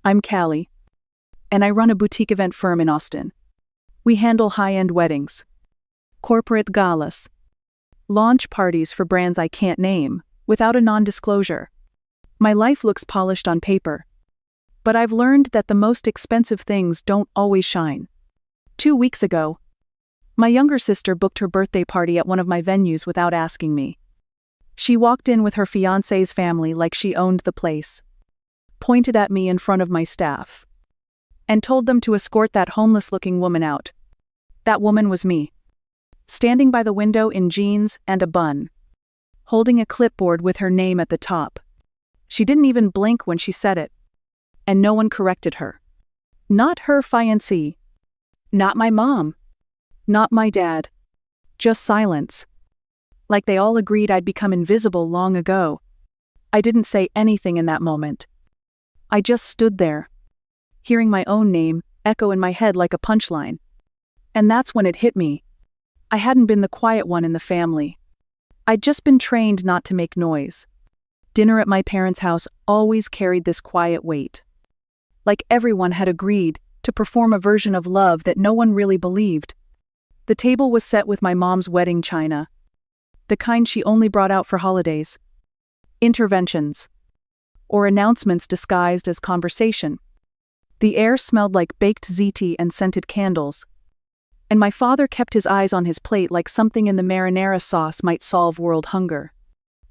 I'm Callie, and I run a boutique event firm in Austin. We handle high-end weddings, corporate galas, launch parties for brands I can't name, without a non-disclosure. My life looks polished on paper, but I've learned that the most expensive things don't always shine. 2 weeks ago, my younger sister booked her birthday party at one of my venues without asking me. She walked in with her fiancé's family like she owned the place, pointed at me in front of my staff, and told them to escort that homeless-looking woman out. That woman was me, standing by the window in jeans and a bun, holding a clipboard with her name at the top. She didn't even blink when she said it, and no one corrected her. Not her fiancé, not my mom, not my dad, just silence. Like they all agreed I'd become invisible long ago. I didn't say anything in that moment. I just stood there, hearing my own name echo in my head like a punchline. And that's when it hit me. I hadn't been the quiet one in the family. I'd just been trained not to make noise. Dinner at my parents' house always carried this quiet weight. Like everyone had agreed to perform a version of love that no one really believed. The table was set with my mom's wedding china, the kind she only brought out for holidays. Interventions, or announcements disguised as conversation. The air smelled like baked ziti and scented candles, and my father kept his eyes on his plate like something in the marinara sauce might solve world hunger.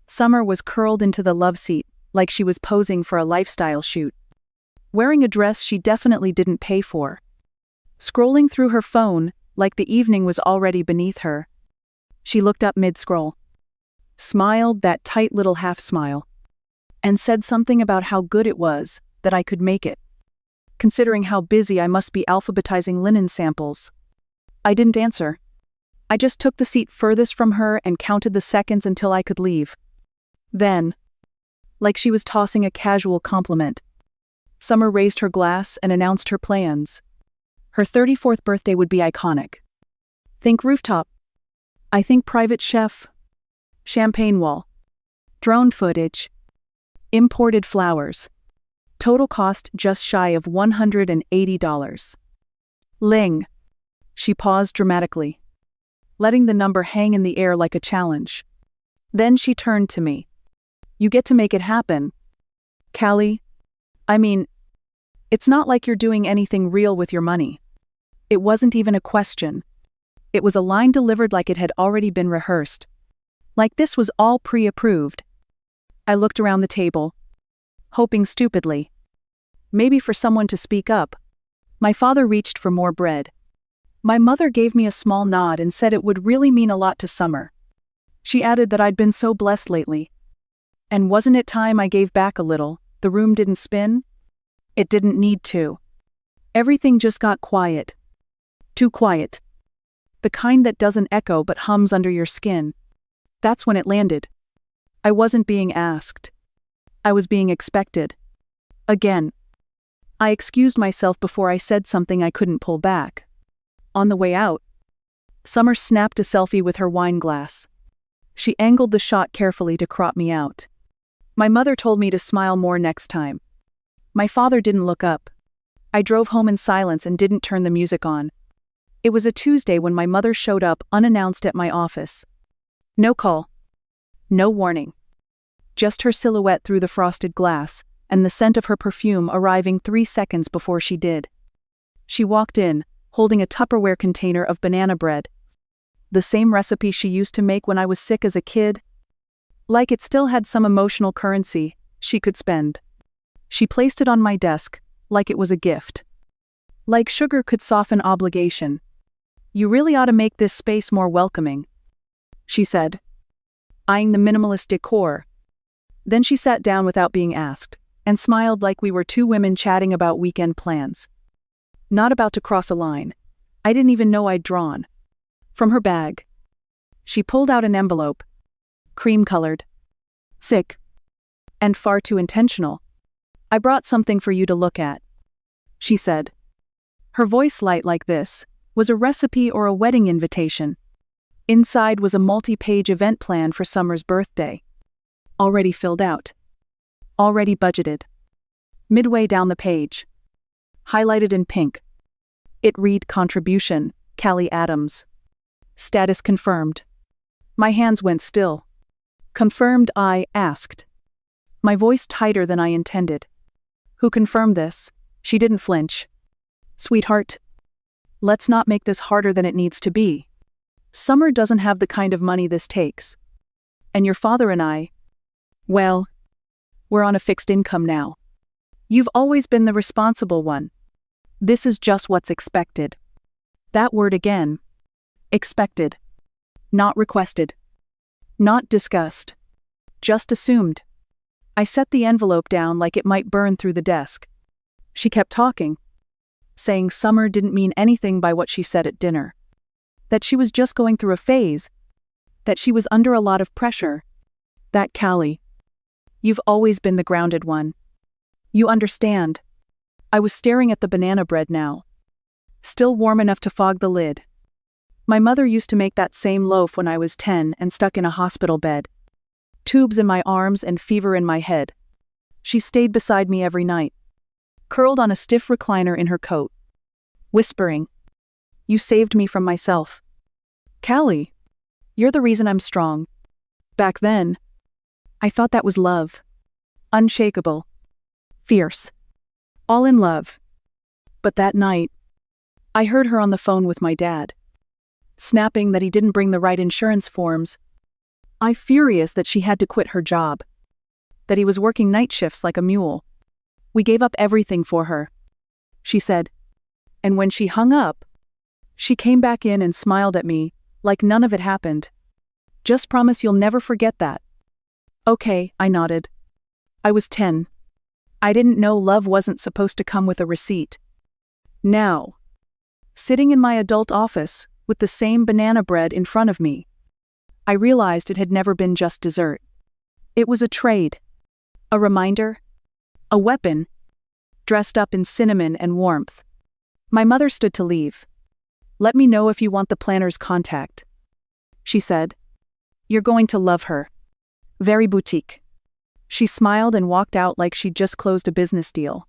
Summer was curled into the love seat, like she was posing for a lifestyle shoot, wearing a dress she definitely didn't pay for, scrolling through her phone like the evening was already beneath her. She looked up mid-scroll, smiled that tight little half-smile, and said something about how good it was that I could make it, considering how busy I must be alphabetizing linen samples. I didn't answer. I just took the seat furthest from her and counted the seconds until I could leave. Then, like she was tossing a casual compliment, Summer raised her glass and announced her plans. Her 34th birthday would be iconic. Think rooftop. I think private chef. Champagne wall. Drone footage. Imported flowers. Total cost just shy of $180. Ling. She paused dramatically, letting the number hang in the air like a challenge. Then she turned to me. You get to make it happen, Callie. I mean, it's not like you're doing anything real with your money. It wasn't even a question. It was a line delivered like it had already been rehearsed. Like this was all pre-approved. I looked around the table, hoping stupidly, maybe for someone to speak up. My father reached for more bread. My mother gave me a small nod and said it would really mean a lot to Summer. She added that I'd been so blessed lately. And wasn't it time I gave back a little? The room didn't spin? It didn't need to. Everything just got quiet. Too quiet. The kind that doesn't echo but hums under your skin. That's when it landed. I wasn't being asked. I was being expected. Again. I excused myself before I said something I couldn't pull back. On the way out, Summer snapped a selfie with her wine glass. She angled the shot carefully to crop me out. My mother told me to smile more next time. My father didn't look up. I drove home in silence and didn't turn the music on. It was a Tuesday when my mother showed up unannounced at my office. No call. No warning. Just her silhouette through the frosted glass, and the scent of her perfume arriving 3 seconds before she did. She walked in, holding a Tupperware container of banana bread. The same recipe she used to make when I was sick as a kid. Like it still had some emotional currency she could spend. She placed it on my desk, like it was a gift. Like sugar could soften obligation. You really ought to make this space more welcoming, she said, eyeing the minimalist decor. Then she sat down without being asked, and smiled like we were two women chatting about weekend plans. Not about to cross a line. I didn't even know I'd drawn. From her bag, she pulled out an envelope. Cream-colored. Thick. And far too intentional. I brought something for you to look at, she said. Her voice light like this was a recipe or a wedding invitation. Inside was a multi-page event plan for Summer's birthday. Already filled out. Already budgeted. Midway down the page, highlighted in pink, it read Contribution, Callie Adams. Status confirmed. My hands went still. Confirmed, I asked. My voice tighter than I intended. Who confirmed this? She didn't flinch. Sweetheart, let's not make this harder than it needs to be. Summer doesn't have the kind of money this takes. And your father and I, well, we're on a fixed income now. You've always been the responsible one. This is just what's expected. That word again. Expected. Not requested. Not discussed. Just assumed. I set the envelope down like it might burn through the desk. She kept talking, saying Summer didn't mean anything by what she said at dinner. That she was just going through a phase. That she was under a lot of pressure. That Callie, you've always been the grounded one. You understand. I was staring at the banana bread now. Still warm enough to fog the lid. My mother used to make that same loaf when I was 10 and stuck in a hospital bed. Tubes in my arms and fever in my head. She stayed beside me every night, curled on a stiff recliner in her coat, whispering, "You saved me from myself. Callie, you're the reason I'm strong." Back then, I thought that was love. Unshakable. Fierce. All in love. But that night, I heard her on the phone with my dad, snapping that he didn't bring the right insurance forms. I furious that she had to quit her job, that he was working night shifts like a mule. We gave up everything for her, she said. And when she hung up, she came back in and smiled at me like none of it happened. Just promise you'll never forget that. Okay, I nodded. I was 10. I didn't know love wasn't supposed to come with a receipt. Now, sitting in my adult office with the same banana bread in front of me, I realized it had never been just dessert. It was a trade. A reminder. A weapon. Dressed up in cinnamon and warmth. My mother stood to leave. "Let me know if you want the planner's contact," she said. "You're going to love her. Very boutique." She smiled and walked out like she'd just closed a business deal,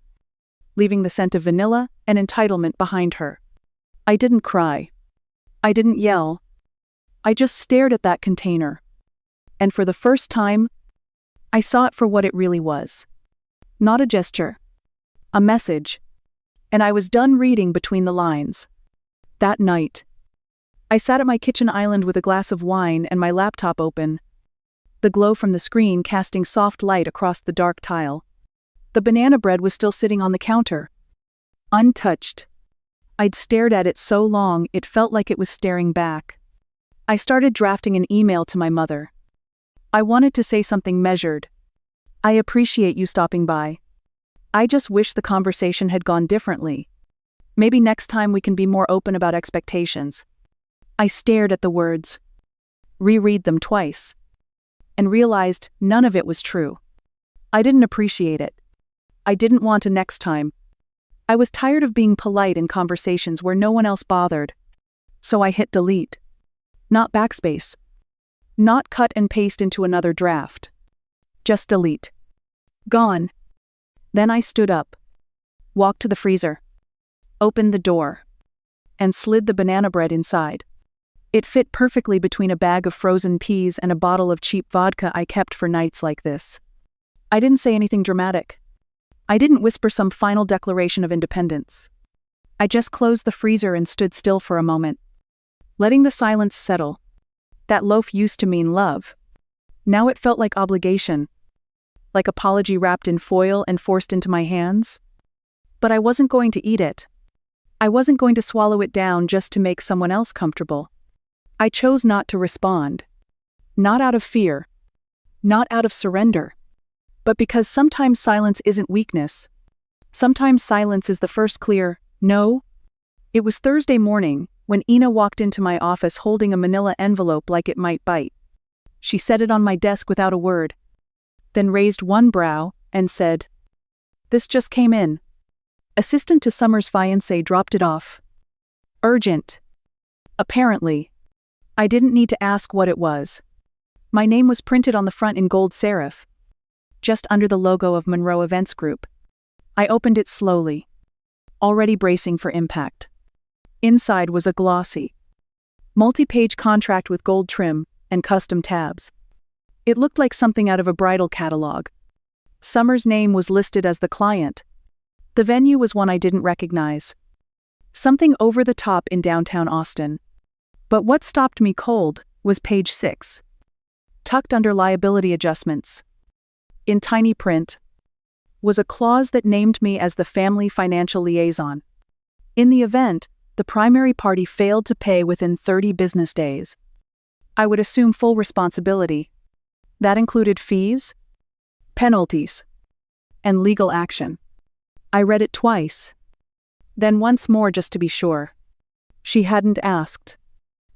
leaving the scent of vanilla and entitlement behind her. I didn't cry. I didn't yell. I just stared at that container. And for the first time, I saw it for what it really was. Not a gesture. A message. And I was done reading between the lines. That night, I sat at my kitchen island with a glass of wine and my laptop open, the glow from the screen casting soft light across the dark tile. The banana bread was still sitting on the counter, untouched. I'd stared at it so long it felt like it was staring back. I started drafting an email to my mother. I wanted to say something measured. "I appreciate you stopping by. I just wish the conversation had gone differently. Maybe next time we can be more open about expectations." I stared at the words, reread them twice, and realized none of it was true. I didn't appreciate it. I didn't want a next time. I was tired of being polite in conversations where no one else bothered. So I hit delete. Not backspace. Not cut and paste into another draft. Just delete. Gone. Then I stood up, walked to the freezer, opened the door, and slid the banana bread inside. It fit perfectly between a bag of frozen peas and a bottle of cheap vodka I kept for nights like this. I didn't say anything dramatic. I didn't whisper some final declaration of independence. I just closed the freezer and stood still for a moment, letting the silence settle. That loaf used to mean love. Now it felt like obligation, like apology wrapped in foil and forced into my hands. But I wasn't going to eat it. I wasn't going to swallow it down just to make someone else comfortable. I chose not to respond. Not out of fear. Not out of surrender. But because sometimes silence isn't weakness. Sometimes silence is the first clear no. It was Thursday morning when Ina walked into my office holding a manila envelope like it might bite. She set it on my desk without a word, then raised one brow and said, "This just came in." Assistant to Summer's fiancé dropped it off. Urgent. Apparently. I didn't need to ask what it was. My name was printed on the front in gold serif, just under the logo of Monroe Events Group. I opened it slowly, already bracing for impact. Inside was a glossy, multi-page contract with gold trim and custom tabs. It looked like something out of a bridal catalog. Summer's name was listed as the client. The venue was one I didn't recognize. Something over the top in downtown Austin. But what stopped me cold was page 6. Tucked under liability adjustments, in tiny print, was a clause that named me as the family financial liaison. In the event, the primary party failed to pay within 30 business days, I would assume full responsibility. That included fees, penalties, and legal action. I read it twice, then once more just to be sure. She hadn't asked.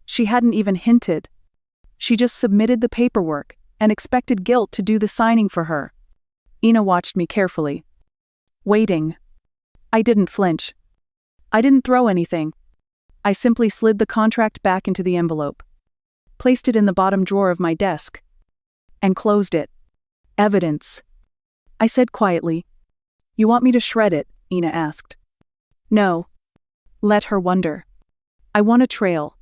She hadn't even hinted. She just submitted the paperwork and expected guilt to do the signing for her. Ina watched me carefully, waiting. I didn't flinch. I didn't throw anything. I simply slid the contract back into the envelope, placed it in the bottom drawer of my desk, and closed it. Evidence, I said quietly. You want me to shred it? Ina asked. No. Let her wonder. I want a trail.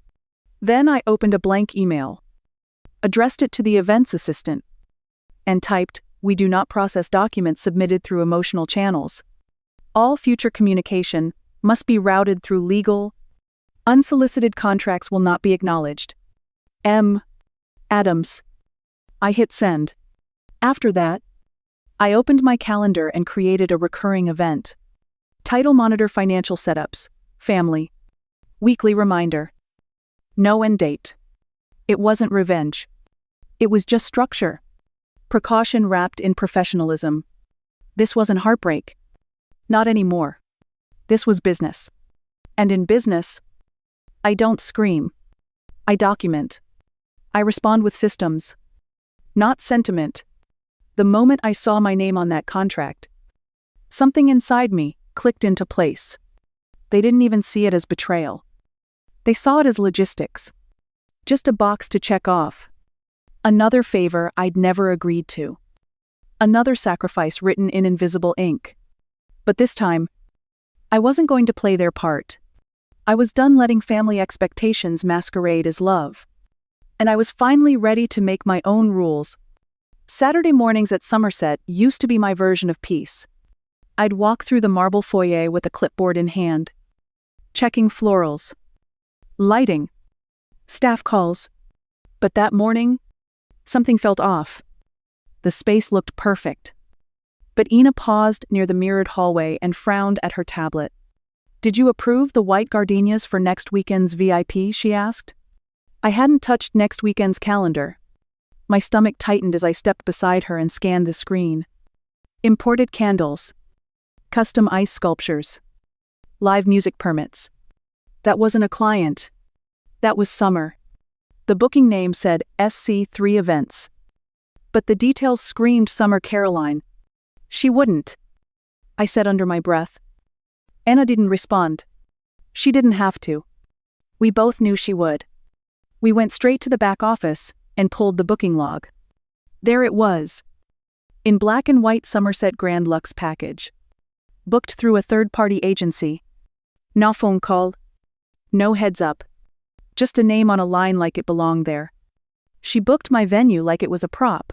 Then I opened a blank email, addressed it to the events assistant, and typed, "We do not process documents submitted through emotional channels. All future communication must be routed through legal. Unsolicited contracts will not be acknowledged. M. Adams." I hit send. After that, I opened my calendar and created a recurring event. Title: Monitor Financial Setups, Family. Weekly reminder. No end date. It wasn't revenge. It was just structure. Precaution wrapped in professionalism. This wasn't heartbreak. Not anymore. This was business. And in business, I don't scream. I document. I respond with systems, not sentiment. The moment I saw my name on that contract, something inside me clicked into place. They didn't even see it as betrayal. They saw it as logistics. Just a box to check off. Another favor I'd never agreed to. Another sacrifice written in invisible ink. But this time, I wasn't going to play their part. I was done letting family expectations masquerade as love. And I was finally ready to make my own rules. Saturday mornings at Somerset used to be my version of peace. I'd walk through the marble foyer with a clipboard in hand, checking florals, lighting, staff calls. But that morning, something felt off. The space looked perfect. But Ina paused near the mirrored hallway and frowned at her tablet. "Did you approve the white gardenias for next weekend's VIP?" she asked. I hadn't touched next weekend's calendar. My stomach tightened as I stepped beside her and scanned the screen. Imported candles, custom ice sculptures, live music permits. That wasn't a client. That was Summer. The booking name said SC3 Events. But the details screamed Summer Caroline. She wouldn't, I said under my breath. Anna didn't respond. She didn't have to. We both knew she would. We went straight to the back office and pulled the booking log. There it was, in black and white Somerset Grand Lux package. Booked through a third-party agency. No phone call. No heads up. Just a name on a line like it belonged there. She booked my venue like it was a prop.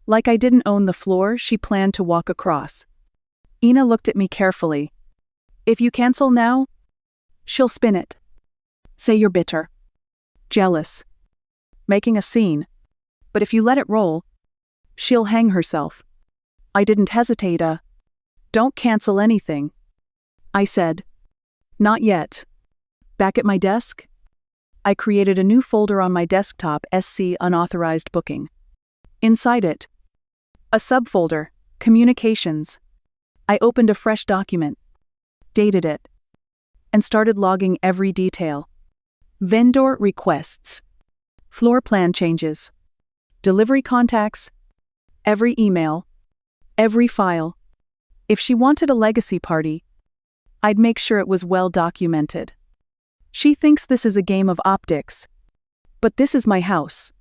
Like I didn't own the floor she planned to walk across. Ina looked at me carefully. "If you cancel now, she'll spin it. Say you're bitter, jealous, making a scene. But if you let it roll, she'll hang herself." I didn't hesitate. "Don't cancel anything," I said. "Not yet." Back at my desk, I created a new folder on my desktop, SC Unauthorized Booking. Inside it, a subfolder, Communications. I opened a fresh document, dated it, and started logging every detail. Vendor requests, floor plan changes, delivery contacts, every email, every file. If she wanted a legacy party, I'd make sure it was well documented. She thinks this is a game of optics, but this is my house.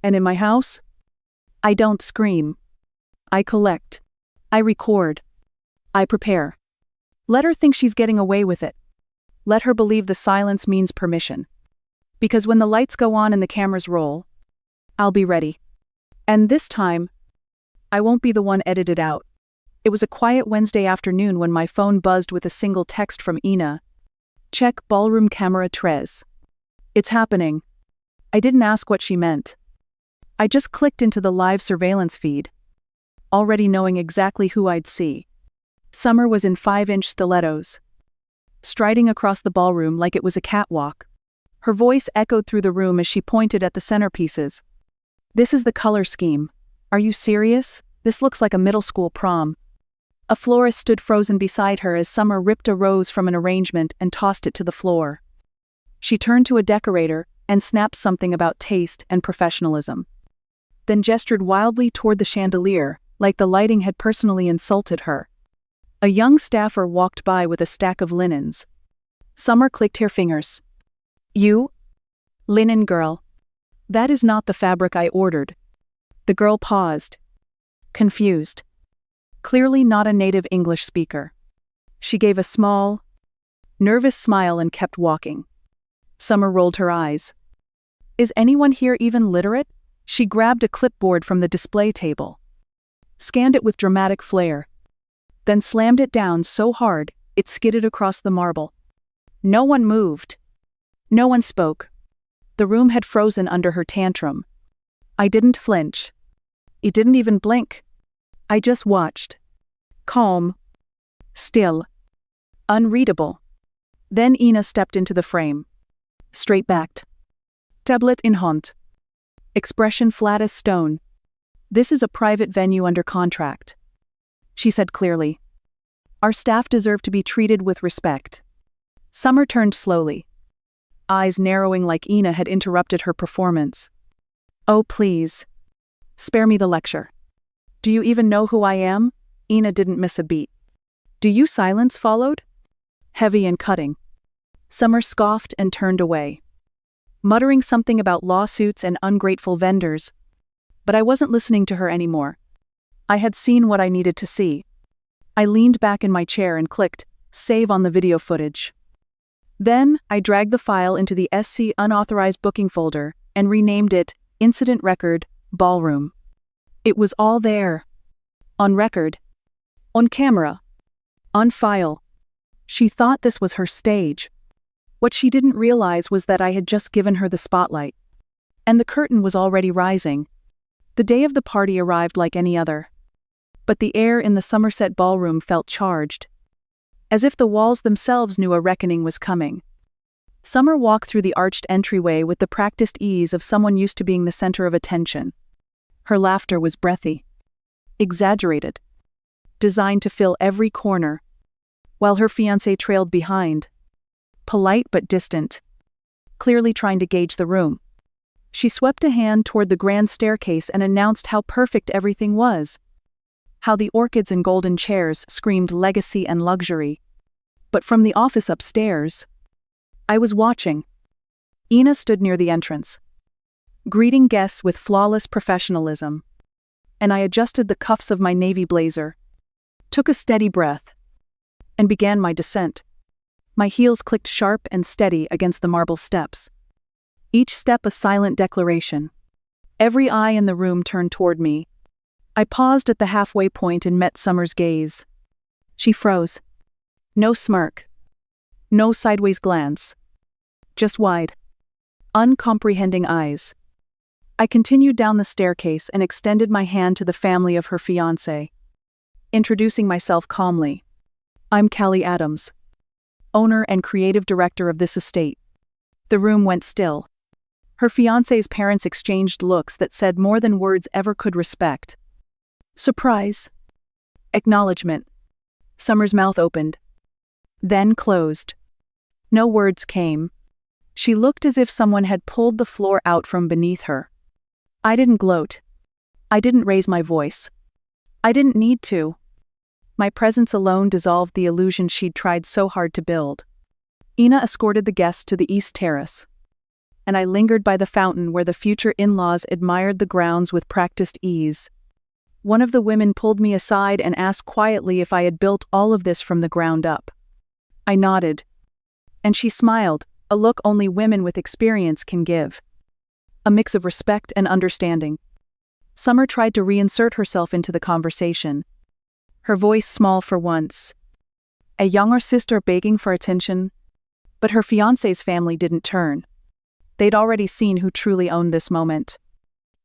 And in my house, I don't scream. I collect. I record. I prepare. Let her think she's getting away with it. Let her believe the silence means permission. Because when the lights go on and the cameras roll, I'll be ready. And this time, I won't be the one edited out. It was a quiet Wednesday afternoon when my phone buzzed with a single text from Ina. Check ballroom camera tres. It's happening. I didn't ask what she meant. I just clicked into the live surveillance feed, already knowing exactly who I'd see. Summer was in 5-inch stilettos, striding across the ballroom like it was a catwalk. Her voice echoed through the room as she pointed at the centerpieces. This is the color scheme. Are you serious? This looks like a middle school prom. A florist stood frozen beside her as Summer ripped a rose from an arrangement and tossed it to the floor. She turned to a decorator and snapped something about taste and professionalism, then gestured wildly toward the chandelier, like the lighting had personally insulted her. A young staffer walked by with a stack of linens. Summer clicked her fingers. You? Linen girl. That is not the fabric I ordered. The girl paused, confused. Clearly not a native English speaker. She gave a small, nervous smile and kept walking. Summer rolled her eyes. Is anyone here even literate? She grabbed a clipboard from the display table, scanned it with dramatic flair, then slammed it down so hard it skidded across the marble. No one moved. No one spoke. The room had frozen under her tantrum. I didn't flinch. It didn't even blink. I just watched. Calm. Still. Unreadable. Then Ina stepped into the frame. Straight-backed. Tablet in hand. Expression flat as stone. This is a private venue under contract, she said clearly. Our staff deserve to be treated with respect. Summer turned slowly, eyes narrowing like Ina had interrupted her performance. Oh, please. Spare me the lecture. Do you even know who I am? Ina didn't miss a beat. Do you? Silence followed? Heavy and cutting. Summer scoffed and turned away, muttering something about lawsuits and ungrateful vendors. But I wasn't listening to her anymore. I had seen what I needed to see. I leaned back in my chair and clicked save on the video footage. Then, I dragged the file into the SC unauthorized booking folder and renamed it Incident Record Ballroom. It was all there. On record. On camera. On file. She thought this was her stage. What she didn't realize was that I had just given her the spotlight. And the curtain was already rising. The day of the party arrived like any other. But the air in the Somerset ballroom felt charged, as if the walls themselves knew a reckoning was coming. Summer walked through the arched entryway with the practiced ease of someone used to being the center of attention. Her laughter was breathy, exaggerated, designed to fill every corner, while her fiancé trailed behind, polite but distant, clearly trying to gauge the room. She swept a hand toward the grand staircase and announced how perfect everything was, how the orchids and golden chairs screamed legacy and luxury. But from the office upstairs, I was watching. Ina stood near the entrance, greeting guests with flawless professionalism, and I adjusted the cuffs of my navy blazer, took a steady breath, and began my descent. My heels clicked sharp and steady against the marble steps, each step a silent declaration. Every eye in the room turned toward me. I paused at the halfway point and met Summer's gaze. She froze. No smirk. No sideways glance. Just wide, uncomprehending eyes. I continued down the staircase and extended my hand to the family of her fiancé, introducing myself calmly. I'm Callie Adams, owner and creative director of this estate. The room went still. Her fiancé's parents exchanged looks that said more than words ever could respect. Surprise. Acknowledgement. Summer's mouth opened, then closed. No words came. She looked as if someone had pulled the floor out from beneath her. I didn't gloat. I didn't raise my voice. I didn't need to. My presence alone dissolved the illusion she'd tried so hard to build. Ina escorted the guests to the east terrace, and I lingered by the fountain where the future in-laws admired the grounds with practiced ease. One of the women pulled me aside and asked quietly if I had built all of this from the ground up. I nodded. And she smiled, a look only women with experience can give. A mix of respect and understanding. Summer tried to reinsert herself into the conversation. Her voice small for once. A younger sister begging for attention. But her fiancé's family didn't turn. They'd already seen who truly owned this moment.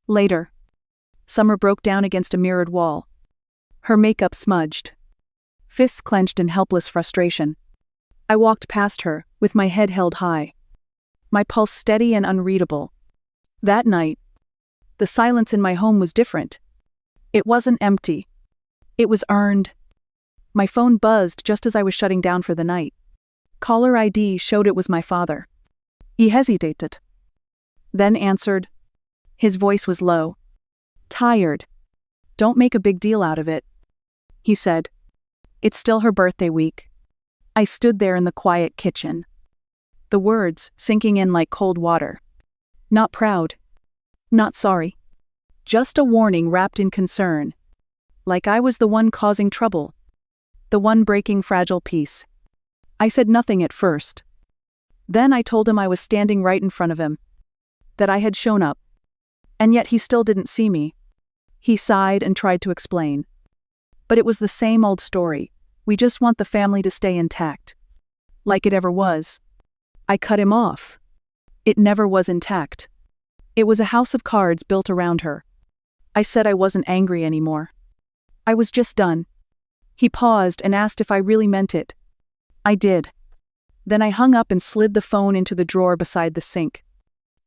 Later, Summer broke down against a mirrored wall. Her makeup smudged. Fists clenched in helpless frustration. I walked past her, with my head held high. My pulse steady and unreadable. That night, the silence in my home was different. It wasn't empty. It was earned. My phone buzzed just as I was shutting down for the night. Caller ID showed it was my father. He hesitated. Then answered. His voice was low. Tired. Don't make a big deal out of it, he said. It's still her birthday week. I stood there in the quiet kitchen. The words sinking in like cold water. Not proud. Not sorry. Just a warning wrapped in concern. Like I was the one causing trouble. The one breaking fragile peace. I said nothing at first. Then I told him I was standing right in front of him. That I had shown up. And yet he still didn't see me. He sighed and tried to explain. But it was the same old story. We just want the family to stay intact. Like it ever was. I cut him off. It never was intact. It was a house of cards built around her. I said I wasn't angry anymore. I was just done. He paused and asked if I really meant it. I did. Then I hung up and slid the phone into the drawer beside the sink.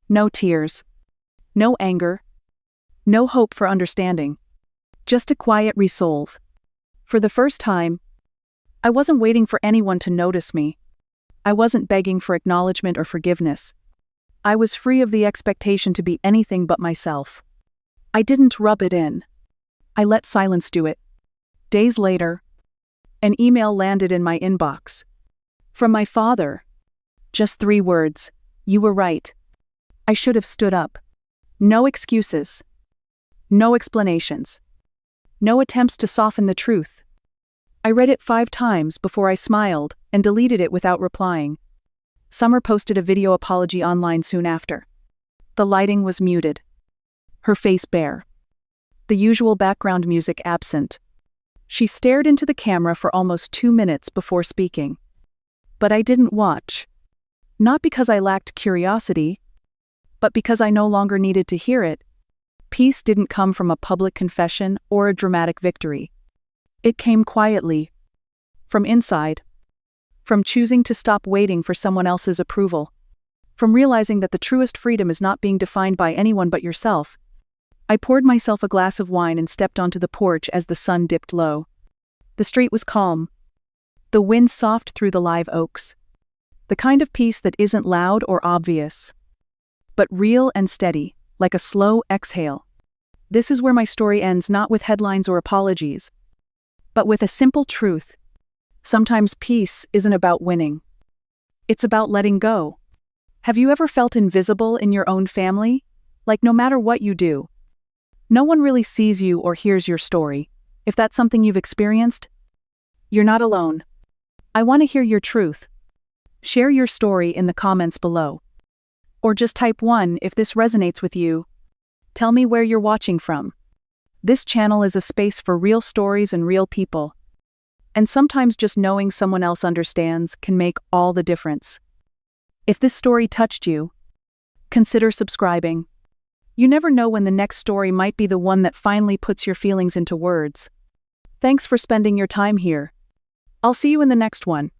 No tears. No anger. No hope for understanding. Just a quiet resolve. For the first time, I wasn't waiting for anyone to notice me. I wasn't begging for acknowledgement or forgiveness. I was free of the expectation to be anything but myself. I didn't rub it in. I let silence do it. Days later, an email landed in my inbox. From my father. Just 3 words. You were right. I should have stood up. No excuses. No explanations. No attempts to soften the truth. I read it 5 times before I smiled and deleted it without replying. Summer posted a video apology online soon after. The lighting was muted. Her face bare. The usual background music absent. She stared into the camera for almost 2 minutes before speaking. But I didn't watch. Not because I lacked curiosity, but because I no longer needed to hear it. Peace didn't come from a public confession or a dramatic victory. It came quietly. From inside. From choosing to stop waiting for someone else's approval. From realizing that the truest freedom is not being defined by anyone but yourself. I poured myself a glass of wine and stepped onto the porch as the sun dipped low. The street was calm. The wind soughed through the live oaks. The kind of peace that isn't loud or obvious, but real and steady, like a slow exhale. This is where my story ends, not with headlines or apologies, but with a simple truth. Sometimes peace isn't about winning. It's about letting go. Have you ever felt invisible in your own family? Like no matter what you do, no one really sees you or hears your story. If that's something you've experienced, you're not alone. I want to hear your truth. Share your story in the comments below. Or just type 1 if this resonates with you. Tell me where you're watching from. This channel is a space for real stories and real people. And sometimes just knowing someone else understands can make all the difference. If this story touched you, consider subscribing. You never know when the next story might be the one that finally puts your feelings into words. Thanks for spending your time here. I'll see you in the next one.